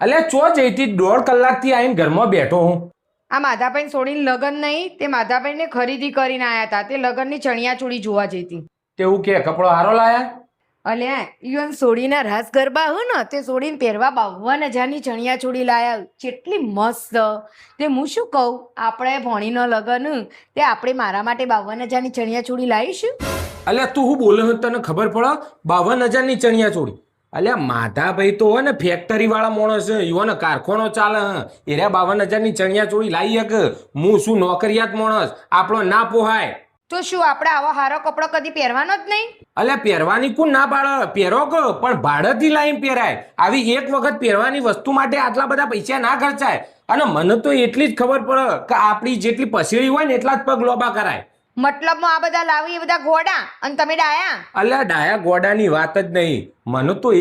અલ્યા ચો જઈતી 1.5 કલાકથી આવીને ઘરમાં બેઠો હું. આ માધાભાઈ સોડીને લગન નહીં, તે માધાભાઈને ખરીદી કરીને આયા હતા. તે લગનની ચણિયાચોળી જોવા જઈતી. તેવું કે કપડો હારો લાયા? અલ્યા ઈવન સોડીના રાસ ગરબા હોય ને તે સોડીને પહેરવા 52,000ની ચણિયાચોળી લાયા. કેટલી મસ્ત! તે હું શું કહું, આપણે ભણીનો લગન તે આપણે મારા માટે 52,000ની ચણિયાચોળી લાવીશું. અલ્યા તું હું બોલે તને ખબર પડે? 52,000ની ચણિયાચોળી. અલ્યા માધાભાઈ તો હોય ને ફેક્ટરી વાળા માણસ છે, યુવાને કારખાનો ચાલે એ રહ્યા 52,000ની ચણિયાચોળી લાવી શકે. હું શું નોકરિયાત માણસ, આપણો ના પોહાય. તો શું આપણે આવો સારો કપડો કદી પહેરવાનો જ નહીં? અલ્યા પહેરવાની કોણ ના પાડે? પહેરો કે પણ ભાડેથી લાવીને પહેરાય. આવી એક વખત પહેરવાની વસ્તુ માટે આટલા બધા પૈસા ના ખર્ચાય. અને મને તો એટલી જ ખબર પડે કે આપણી જેટલી પસેડી હોય ને એટલા જ પગ લોબા કરાય. મતલબમાં આ બધા લાવી એ બધા ઘોડા અને તમે ડાયા. અલ્યા ડાયા ગોડાની વાત જ નહીં. મને તો